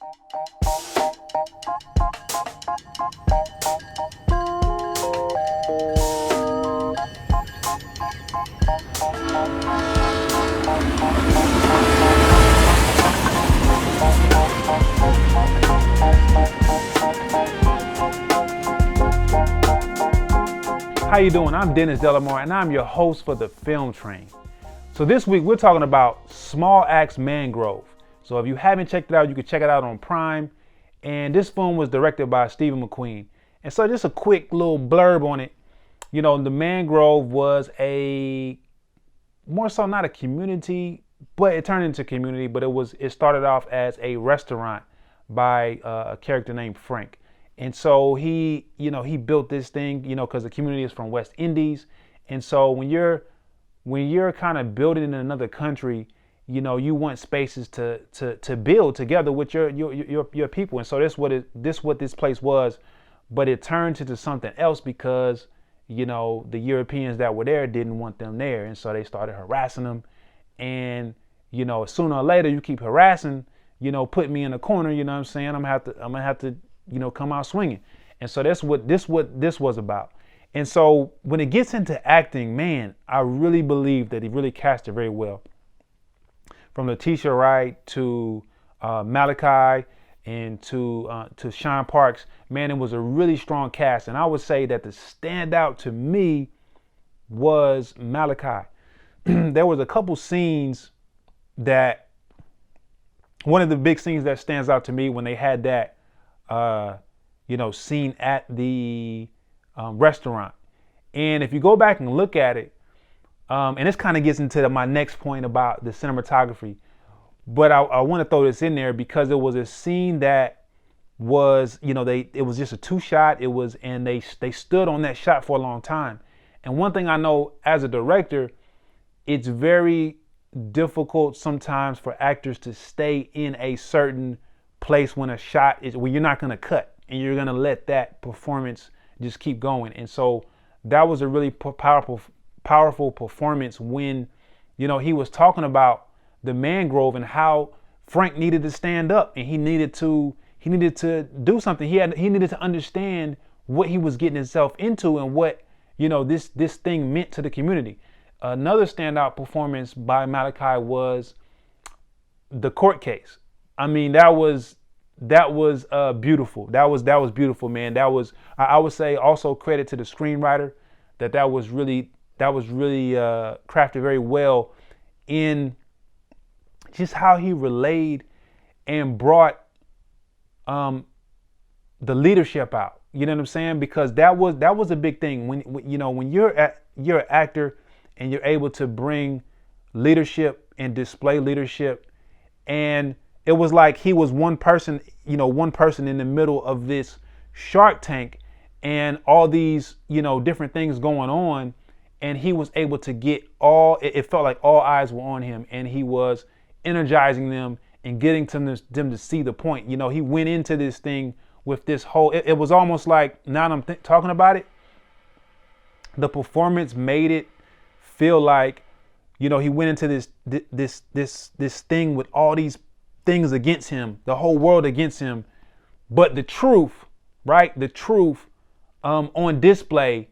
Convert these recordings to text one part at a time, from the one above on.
How you doing? I'm Dennis Delamore, and I'm your host for the Film Train. So this week we're talking about Small Axe Mangrove. So if you haven't checked it out, you can check it out on Prime. And this film was directed by Stephen McQueen. And so just a quick little blurb on it. You know, the Mangrove was more so not a community, but it turned into community. But it started off as a restaurant by a character named Frank. And so he built this thing, because the community is from West Indies. And so when you're kind of building in another country, you want spaces to build together with your people. And so what this place was, but it turned into something else because, the Europeans that were there didn't want them there. And so they started harassing them. And, sooner or later you keep harassing, put me in a corner, you know what I'm saying? I'm gonna have to come out swinging. And so that's what this was about. And so when it gets into acting, man, I really believe that he really cast it very well. From Letitia Wright to Malachi and to Sean Parks, man, it was a really strong cast. And I would say that the standout to me was Malachi. There was a couple scenes one of the big scenes that stands out to me when they had that scene at the restaurant. And if you go back and look at it, and this kind of gets into my next point about the cinematography, but I want to throw this in there because it was a scene that was, it was just a 2-shot. And they stood on that shot for a long time. And one thing I know as a director, it's very difficult sometimes for actors to stay in a certain place when you're not going to cut and you're going to let that performance just keep going. And so that was a really powerful performance when, he was talking about the Mangrove and how Frank needed to stand up and he needed to do something. He needed to understand what he was getting himself into and what, this thing meant to the community. Another standout performance by Malachi was the court case. I mean, that was beautiful. That was beautiful, man. I would say also credit to the screenwriter that was really crafted very well in just how he relayed and brought the leadership out. You know what I'm saying? Because that was a big thing when you're an actor and you're able to bring leadership and display leadership. And it was like he was one person in the middle of this Shark Tank and all these, different things going on. And he was able to get it felt like all eyes were on him and he was energizing them and getting them to see the point. He went into this thing with this whole, it was almost like, now that I'm talking about it, the performance made it feel like, he went into this thing with all these things against him, the whole world against him. But the truth, right? The truth on display,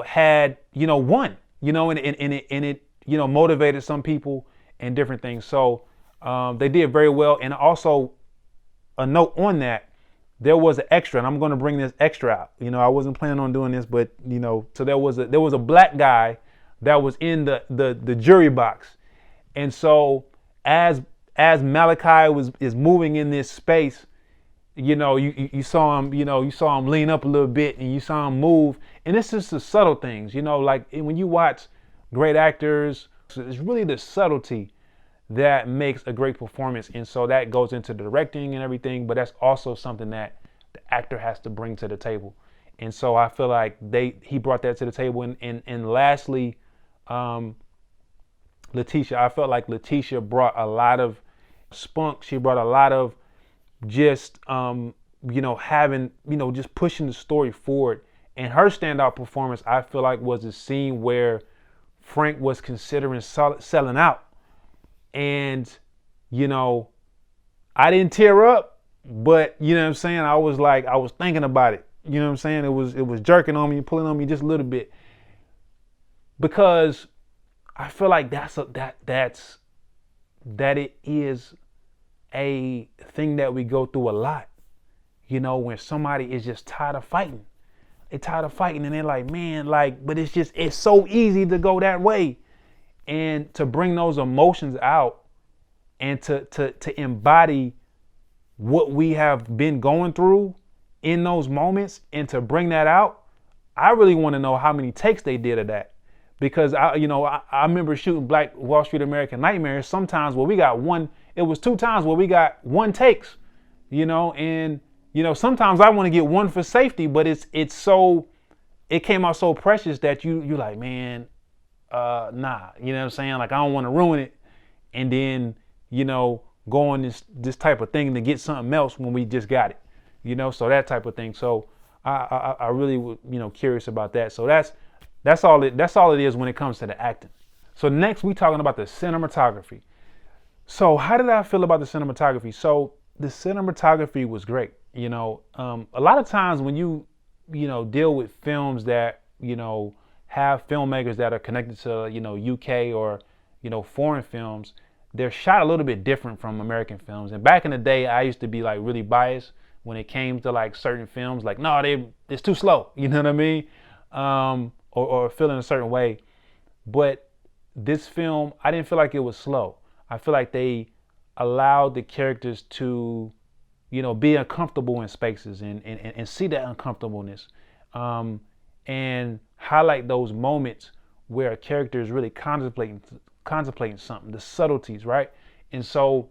had, won, and it motivated some people and different things. So they did very well. And also a note on that, there was an extra, and I'm going to bring this extra out. I wasn't planning on doing this, but, so there was a black guy that was in the jury box. And so as Malachi is moving in this space, you saw him lean up a little bit and you saw him move. And it's just the subtle things, like when you watch great actors, it's really the subtlety that makes a great performance. And so that goes into directing and everything, but that's also something that the actor has to bring to the table. And so I feel like he brought that to the table. And lastly, Letitia, I felt like Letitia brought a lot of spunk. She brought a lot of just, having, just pushing the story forward. And her standout performance, I feel like, was a scene where Frank was considering selling out. And, I didn't tear up, but you know what I'm saying? I was thinking about it. You know what I'm saying? It was jerking on me, pulling on me just a little bit. Because I feel like that it is a thing that we go through a lot. You know, when somebody is just tired of fighting. They're tired of fighting and they're like, man, like, but it's so easy to go that way. And to bring those emotions out and to embody what we have been going through in those moments and to bring that out, I really want to know how many takes they did of that. Because I remember shooting Black Wall Street American Nightmares sometimes where we got it was 2 times where we got 1 takes, and sometimes I want to get 1 for safety, but it came out so precious that you like, man, nah, you know what I'm saying? Like, I don't want to ruin it. And then, go on this type of thing to get something else when we just got it, so that type of thing. So I really was, curious about that. So that's all it is when it comes to the acting. So next we talking about the cinematography. So how did I feel about the cinematography? So the cinematography was great. A lot of times when you deal with films that, have filmmakers that are connected to, UK or, foreign films, they're shot a little bit different from American films. And back in the day, I used to be like really biased when it came to like certain films, like, no, it's too slow. You know what I mean? Or feeling a certain way. But this film, I didn't feel like it was slow. I feel like they allowed the characters to, be uncomfortable in spaces and see that uncomfortableness, and highlight those moments where a character is really contemplating something, the subtleties, right? And so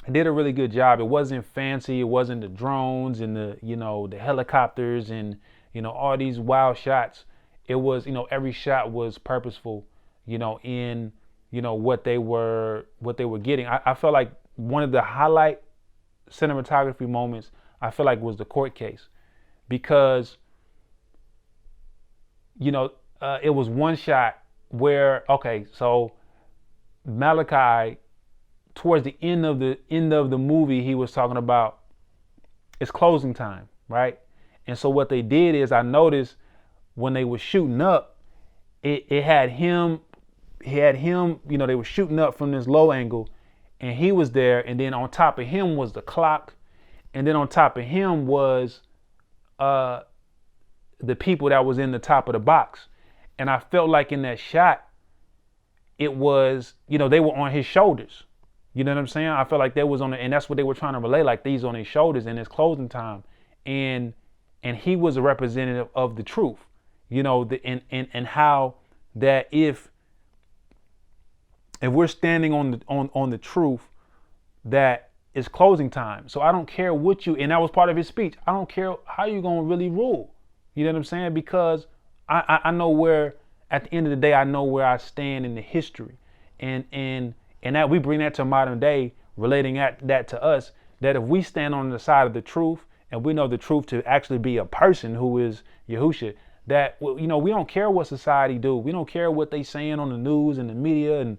I did a really good job. It wasn't fancy. It wasn't the drones and the helicopters and, all these wild shots. It was, every shot was purposeful, in, what they were getting. I felt like one of the highlight cinematography moments, I feel like, was the court case, because, it was one shot where, okay, so Malachi, towards the end of the movie, he was talking about it's closing time, right? And so what they did is, I noticed when they were shooting up, it had him, they were shooting up from this low angle, and he was there, and then on top of him was the clock, and then on top of him was the people that was in the top of the box. And I felt like in that shot, it was, they were on his shoulders. You know what I'm saying? I felt like they was on it, and that's what they were trying to relay, like these on his shoulders, and it's closing time. And he was a representative of the truth, and how that if we're standing on the truth, that it's closing time. So I don't care what and that was part of his speech. I don't care how you're gonna really rule. You know what I'm saying? Because I know where, at the end of the day, I know where I stand in the history, and that we bring that to modern day, relating that to us, that if we stand on the side of the truth, and we know the truth to actually be a person who is Yahusha, that, we don't care what society do. We don't care what they saying on the news and the media and,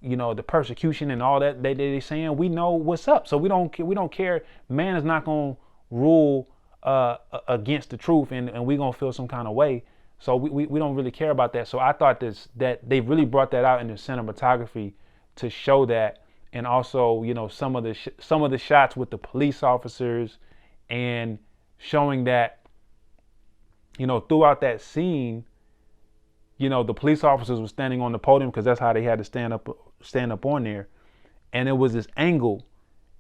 the persecution and all that they saying. We know what's up. So we don't care. Man is not going to rule against the truth, and we're going to feel some kind of way. So we don't really care about that. So I thought that they really brought that out in the cinematography to show that. And also, some of the shots with the police officers, and showing that, throughout that scene, the police officers were standing on the podium because that's how they had to stand up on there. And it was this angle,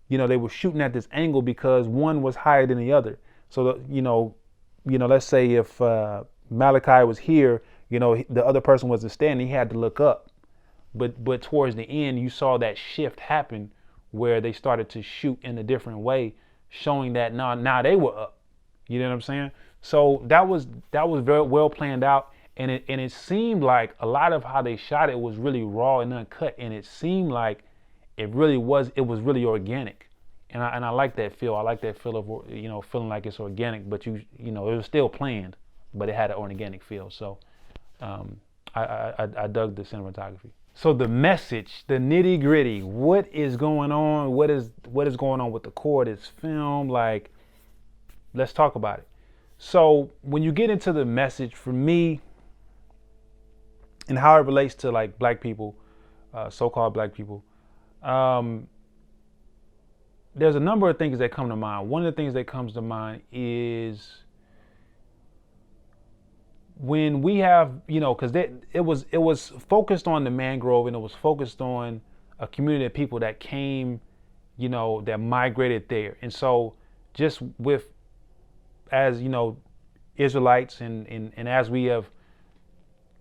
they were shooting at this angle because one was higher than the other. So, let's say if Malachi was here, the other person wasn't standing, he had to look up. But towards the end, you saw that shift happen where they started to shoot in a different way, showing that now they were up. You know what I'm saying? So that was very well planned out, and it seemed like a lot of how they shot it was really raw and uncut, and it seemed like it was really organic, and I like that feel. I like that feel of feeling like it's organic, but it was still planned, but it had an organic feel. So I dug the cinematography. So the message, the nitty gritty, what is going on? What is going on with the core of this film? Like, let's talk about it. So when you get into the message, for me, and how it relates to like black people, so-called black people, um, there's a number of things that come to mind. One of the things that comes to mind is when we have, because it was focused on the mangrove, and it was focused on a community of people that came, that migrated there. And so just with, as Israelites, and as we have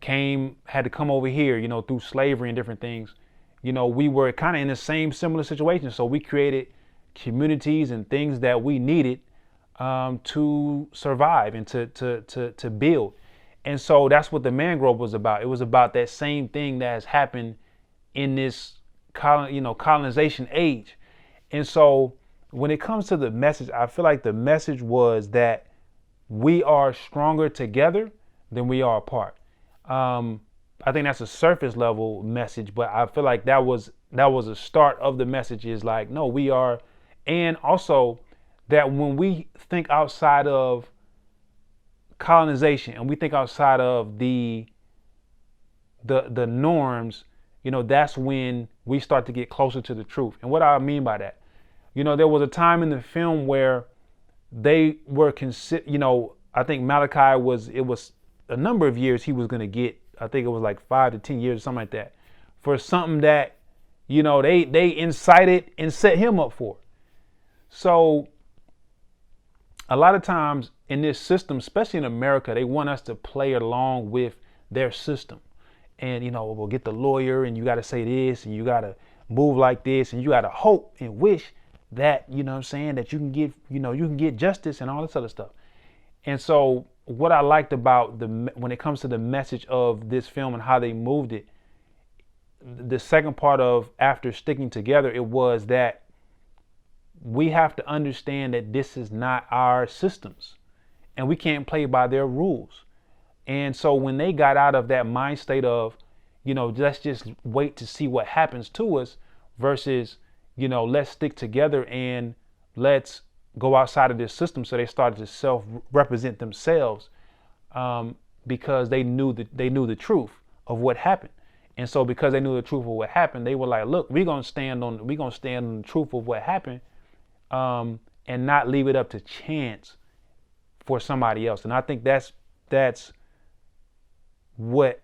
had to come over here, through slavery and different things, we were kind of in the same similar situation. So we created communities and things that we needed to survive and to build. And so that's what the mangrove was about. It was about that same thing that has happened in this colonization age. And so when it comes to the message, I feel like the message was that we are stronger together than we are apart. I think that's a surface level message, but I feel like that was a start of the message, is like, no, we are. And also that when we think outside of colonization and we think outside of the norms, that's when we start to get closer to the truth. And what I mean by that, there was a time in the film where they were I think Malachi it was a number of years he was going to get. I think it was like 5 to 10 years or something like that, for something that they incited and set him up for. So a lot of times in this system, especially in America, they want us to play along with their system. And, we'll get the lawyer, and you got to say this, and you got to move like this, and you got to hope and wish that, that you can get, you can get justice and all this other stuff. And so what I liked about when it comes to the message of this film and how they moved it, the second part of after sticking together, it was that we have to understand that this is not our systems and we can't play by their rules. And so when they got out of that mind state of, let's just wait to see what happens to us versus, let's stick together and let's go outside of this system. So they started to self-represent themselves because they knew the truth of what happened. And so because they knew the truth of what happened, they were like, look, we're gonna stand on the truth of what happened, and not leave it up to chance for somebody else. And I think that's what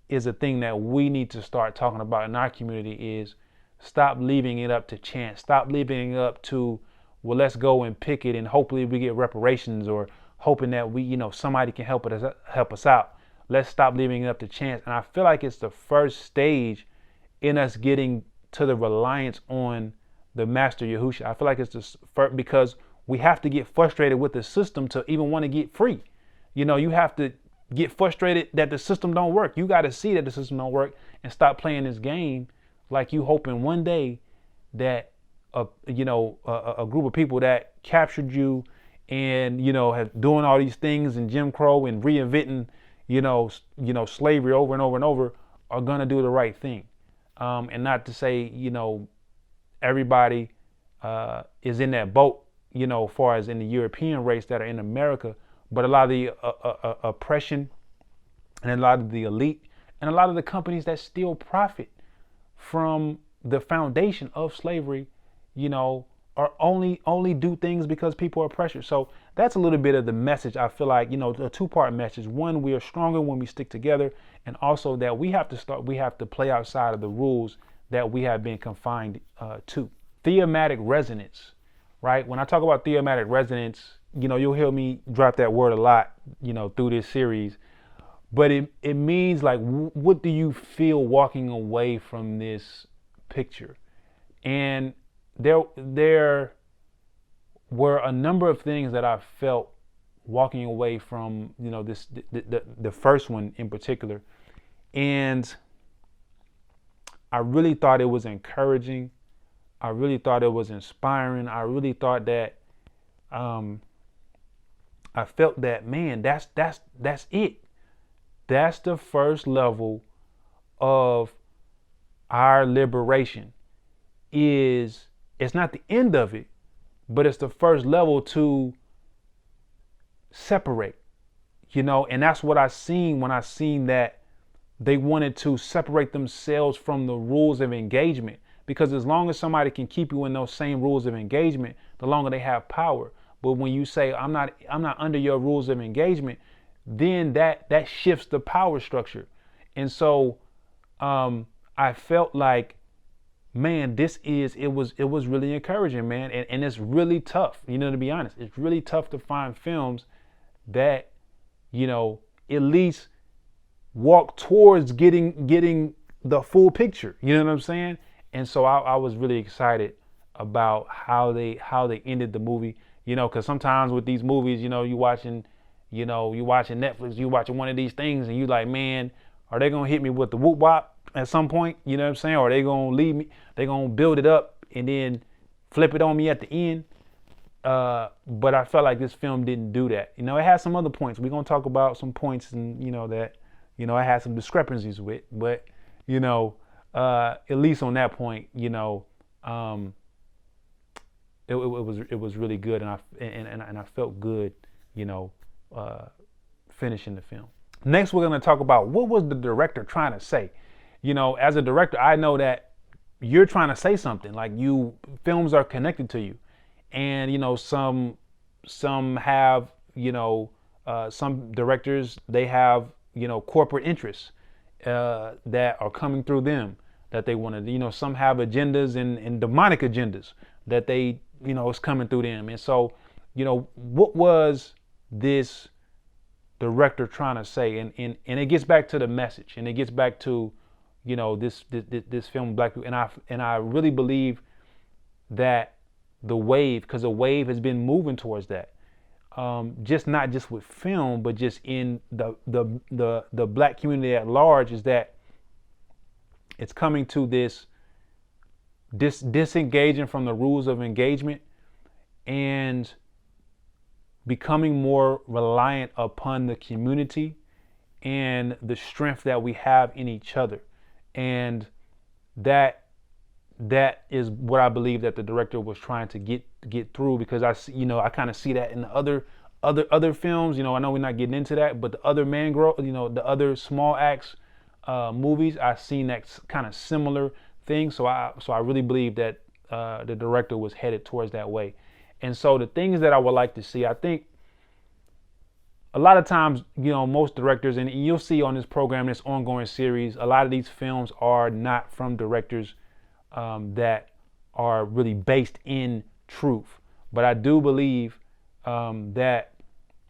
is a thing that we need to start talking about in our community, is stop leaving it up to chance. Stop leaving it up to, well, let's go and pick it and hopefully we get reparations, or hoping that we, somebody can help us out. Let's stop leaving it up to chance. And I feel like it's the first stage in us getting to the reliance on the Master Yahushua. I feel like it's the first, because we have to get frustrated with the system to even want to get free. You have to get frustrated that the system don't work. You got to see that the system don't work and stop playing this game like you hoping one day that a group of people that captured you and have doing all these things in Jim Crow and reinventing slavery over and over and over are gonna do the right thing, and not to say everybody is in that boat, as far as in the European race that are in America, but a lot of the oppression and a lot of the elite and a lot of the companies that still profit from the foundation of slavery, are only do things because people are pressured. So that's a little bit of the message. I feel like, a two-part message. One, we are stronger when we stick together, and also that we have to play outside of the rules that we have been confined to. Thematic resonance, right? When I talk about thematic resonance, you'll hear me drop that word a lot, through this series. But it means like, what do you feel walking away from this picture? And there were a number of things that I felt walking away from, the first one in particular. And I really thought it was encouraging. I really thought it was inspiring. I really thought that, I felt that, man, that's it. That's the first level of our liberation it's not the end of it, but it's the first level to separate, and that's what I seen when I seen that they wanted to separate themselves from the rules of engagement. Because as long as somebody can keep you in those same rules of engagement, the longer they have power. But when you say I'm not under your rules of engagement, then that shifts the power structure. And so I felt like, man, it was really encouraging, man. And it's really tough, to be honest. It's really tough to find films that, at least walk towards getting the full picture. You know what I'm saying? And so I was really excited about how they ended the movie. Because sometimes with these movies, you watching Netflix, you watching one of these things, and you like, man, are they gonna hit me with the whoop wop at some point? You know what I'm saying? Or are they gonna leave me? They gonna build it up and then flip it on me at the end. But I felt like this film didn't do that. It had some other points. We're gonna talk about some points, and that I had some discrepancies with. But at least on that point, it was really good, and I felt good, finishing the film. Next, we're going to talk about what was the director trying to say. As a director, I know that you're trying to say something. Like, films are connected to you, and some have some directors, they have corporate interests that are coming through them that they want to. Some have agendas and demonic agendas that they is coming through them. And so what was this director trying to say? And it gets back to the message, and it gets back to this film Black People. And I really believe that the wave, because the wave has been moving towards that, not just with film, but just in the Black community at large, is that it's coming to this disengaging from the rules of engagement and becoming more reliant upon the community and the strength that we have in each other. And that is what I believe that the director was trying to get through, because I kind of see that in the other films. I know we're not getting into that, but the other the other small acts movies, I've seen that kind of similar thing. So I really believe that the director was headed towards that way. And so the things that I would like to see, I think a lot of times, most directors, and you'll see on this program, this ongoing series, a lot of these films are not from directors that are really based in truth. But I do believe that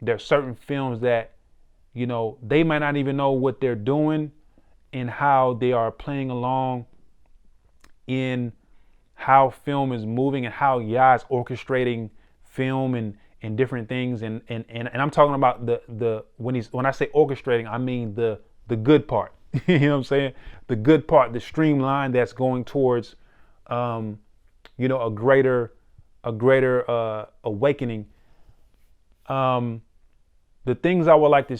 there are certain films that, they might not even know what they're doing and how they are playing along in how film is moving and how Yah is orchestrating film and different things. And I'm talking about when I say orchestrating, I mean the good part. You know what I'm saying? The good part, the streamline that's going towards a greater awakening. The things I would like to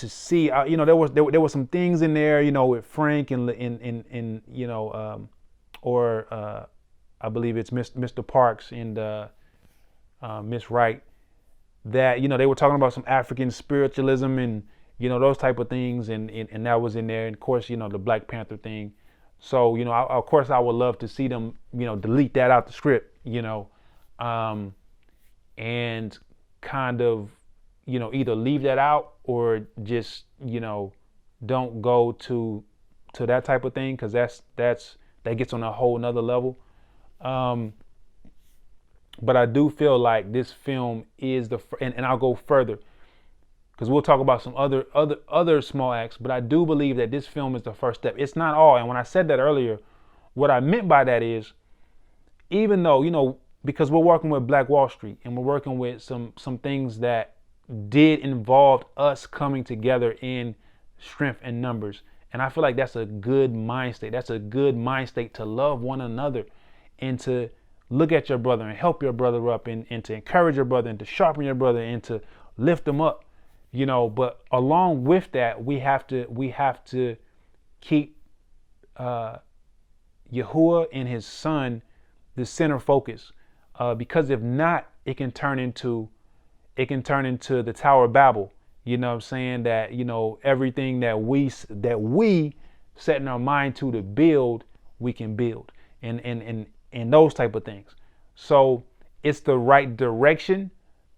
see, there was some things in there, with Frank and I believe it's Mr. Parks and Miss Wright, that they were talking about some African spiritualism and those type of things, and that was in there. And of course, the Black Panther thing. So of course I would love to see them delete that out the script, and kind of either leave that out or just don't go to that type of thing, because that gets on a whole nother level. But I do feel like this film is and I'll go further, because we'll talk about some other small acts, but I do believe that this film is the first step. It's not all. And when I said that earlier, what I meant by that is, even though, because we're working with Black Wall Street and we're working with some things that did involve us coming together in strength and numbers. And I feel like that's a good mind state. That's a good mind state to love one another and to look at your brother and help your brother up and to encourage your brother and to sharpen your brother and to lift them up, but along with that, we have to keep Yahuwah and his son the center focus, because if not, it can turn into the Tower of Babel. You know what I'm saying? That, you know, everything that we set in our mind to build, we can build, and those type of things. So it's the right direction,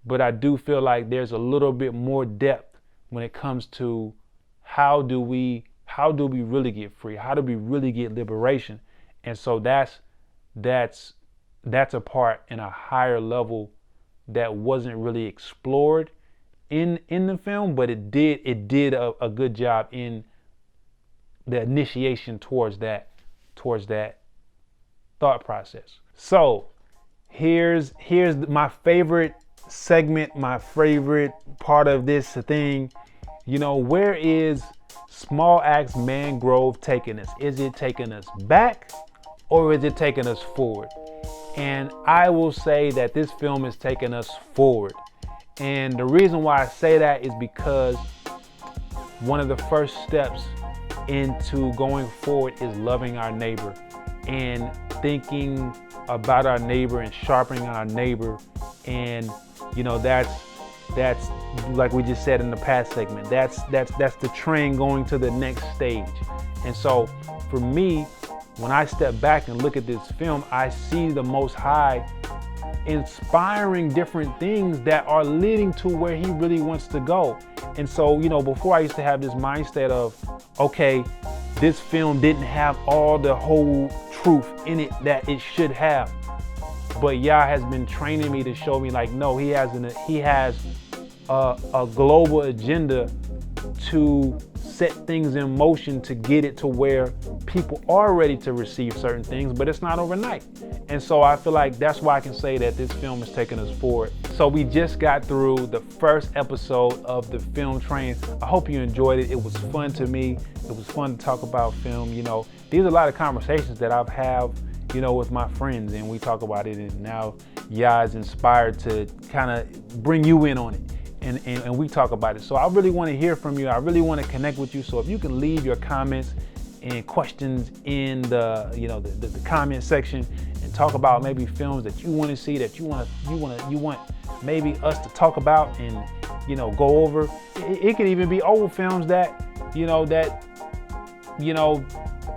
but I do feel like there's a little bit more depth when it comes to how do we really get free? How do we really get liberation? And so that's a part in a higher level that wasn't really explored in the film, but it did a good job in the initiation towards that thought process. So here's my favorite segment, my favorite part of this thing. You know, where is Small Axe Mangrove taking us? Is it taking us back, or is it taking us forward? And I will say that this film is taking us forward. And the reason why I say that is because one of the first steps into going forward is loving our neighbor and thinking about our neighbor and sharpening our neighbor. And, you know, that's like we just said in the past segment, that's the train going to the next stage. And so for me, when I step back and look at this film, I see the Most High inspiring different things that are leading to where he really wants to go. And so, you know, before I used to have this mindset of, okay, this film didn't have all the whole truth in it that it should have. But Yah has been training me to show me, like, no, he has a global agenda to set things in motion to get it to where people are ready to receive certain things, but it's not overnight. And so I feel like that's why I can say that this film is taking us forward. So we just got through the first episode of the Film Train. I hope you enjoyed it. It was fun to me. It was fun to talk about film. You know, these are a lot of conversations that I've had, you know, with my friends, and we talk about it, and now Yah is inspired to kind of bring you in on it. And we talk about it. So I really want to hear from you. I really want to connect with you. So if you can leave your comments and questions in the, you know, the comment section, and talk about maybe films that you want to see, that you want maybe us to talk about and, you know, go over. It could even be old films that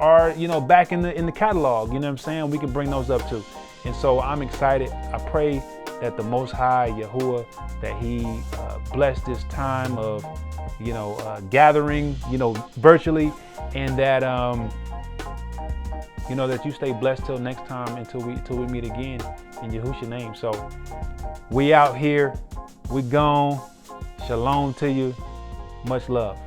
are, you know, back in the catalog. You know what I'm saying? We can bring those up too. And so I'm excited. I pray that the Most High, Yahuwah, that he bless this time of, you know, gathering, you know, virtually, and that, you know, that you stay blessed till next time, until we meet again in Yahushua's name. So we out here, we gone. Shalom to you. Much love.